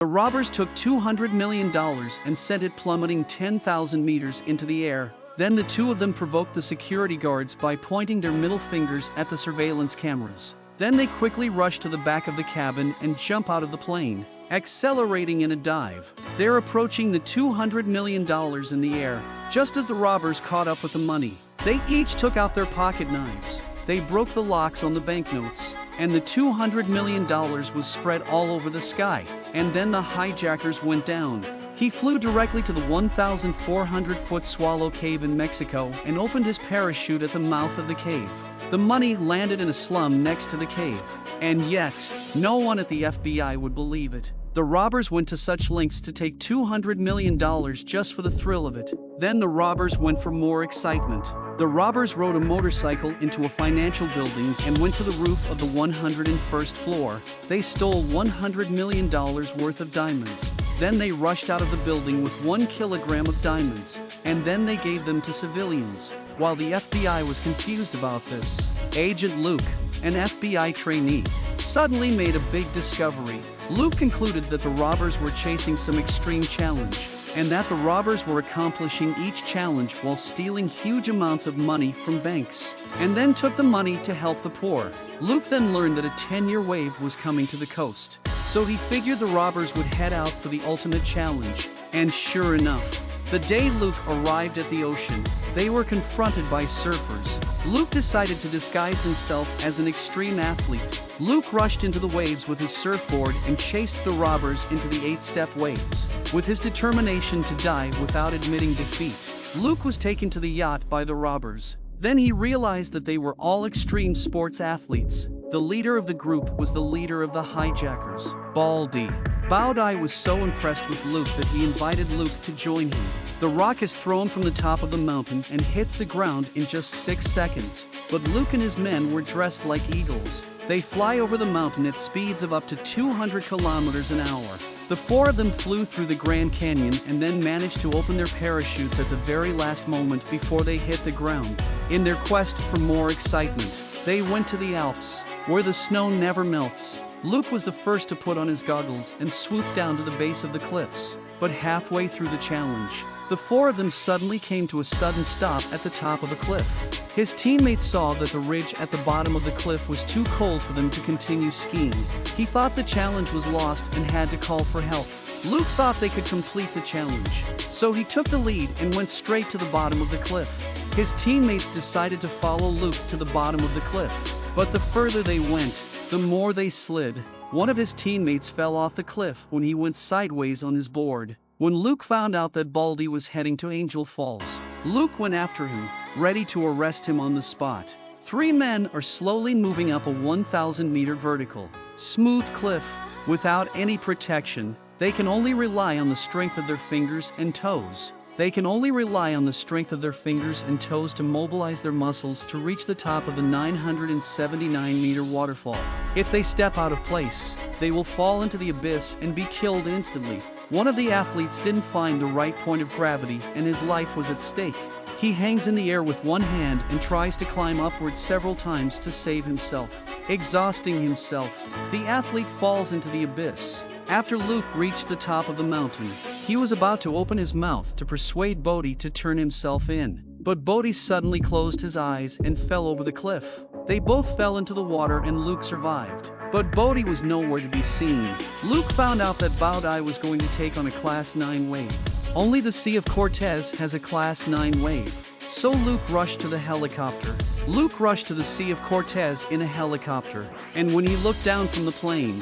The robbers took $200 million and sent it plummeting 10,000 meters into the air. Then the two of them provoked the security guards by pointing their middle fingers at the surveillance cameras. Then they quickly rush to the back of the cabin and jump out of the plane, accelerating in a dive. They're approaching the $200 million in the air, just as the robbers caught up with the money. They each took out their pocket knives. They broke the locks on the banknotes, and the $200 million was spread all over the sky. And then the hijackers went down. He flew directly to the 1,400-foot Swallow Cave in Mexico and opened his parachute at the mouth of the cave. The money landed in a slum next to the cave. And yet, no one at the FBI would believe it. The robbers went to such lengths to take $200 million just for the thrill of it. Then the robbers went for more excitement. The robbers rode a motorcycle into a financial building and went to the roof of the 101st floor. They stole $100 million worth of diamonds. Then they rushed out of the building with 1 kilogram of diamonds, and then they gave them to civilians. While the FBI was confused about this, Agent Luke, an FBI trainee, suddenly made a big discovery. Luke concluded that the robbers were chasing some extreme challenge, and that the robbers were accomplishing each challenge while stealing huge amounts of money from banks, and then took the money to help the poor. Luke then learned that a 10-year wave was coming to the coast, so he figured the robbers would head out for the ultimate challenge. And sure enough, the day Luke arrived at the ocean, they were confronted by surfers. Luke decided to disguise himself as an extreme athlete. Luke rushed into the waves with his surfboard and chased the robbers into the 8-step waves. With his determination to die without admitting defeat, Luke was taken to the yacht by the robbers. Then he realized that they were all extreme sports athletes. The leader of the group was the leader of the hijackers, Baldy. Baldy was so impressed with Luke that he invited Luke to join him. The rock is thrown from the top of the mountain and hits the ground in just 6 seconds. But Luke and his men were dressed like eagles. They fly over the mountain at speeds of up to 200 kilometers an hour. The 4 of them flew through the Grand Canyon and then managed to open their parachutes at the very last moment before they hit the ground. In their quest for more excitement, they went to the Alps, where the snow never melts. Luke was the first to put on his goggles and swoop down to the base of the cliffs. But halfway through the challenge, the 4 of them suddenly came to a sudden stop at the top of the cliff. His teammates saw that the ridge at the bottom of the cliff was too cold for them to continue skiing. He thought the challenge was lost and had to call for help. Luke thought they could complete the challenge, so he took the lead and went straight to the bottom of the cliff. His teammates decided to follow Luke to the bottom of the cliff, but the further they went, the more they slid. One of his teammates fell off the cliff when he went sideways on his board. When Luke found out that Baldy was heading to Angel Falls, Luke went after him, ready to arrest him on the spot. 3 men are slowly moving up a 1,000-meter vertical, smooth cliff. Without any protection, they can only rely on the strength of their fingers and toes. They can only rely on the strength of their fingers and toes to mobilize their muscles to reach the top of the 979-meter waterfall. If they step out of place, they will fall into the abyss and be killed instantly. One of the athletes didn't find the right point of gravity and his life was at stake. He hangs in the air with one hand and tries to climb upwards several times to save himself. Exhausting himself, the athlete falls into the abyss. After Luke reached the top of the mountain, he was about to open his mouth to persuade Bodhi to turn himself in. But Bodhi suddenly closed his eyes and fell over the cliff. They both fell into the water and Luke survived. But Bodhi was nowhere to be seen. Luke found out that Baldy was going to take on a Class 9 wave. Only the Sea of Cortez has a Class 9 wave. So Luke rushed to the helicopter. Luke rushed to the Sea of Cortez in a helicopter. And when he looked down from the plane,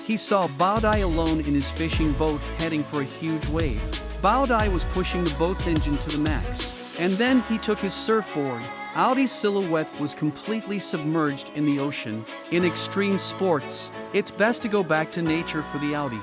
he saw Baldy alone in his fishing boat heading for a huge wave. Baldy was pushing the boat's engine to the max. And then he took his surfboard. Baldy's silhouette was completely submerged in the ocean. In extreme sports, it's best to go back to nature for the Baldy.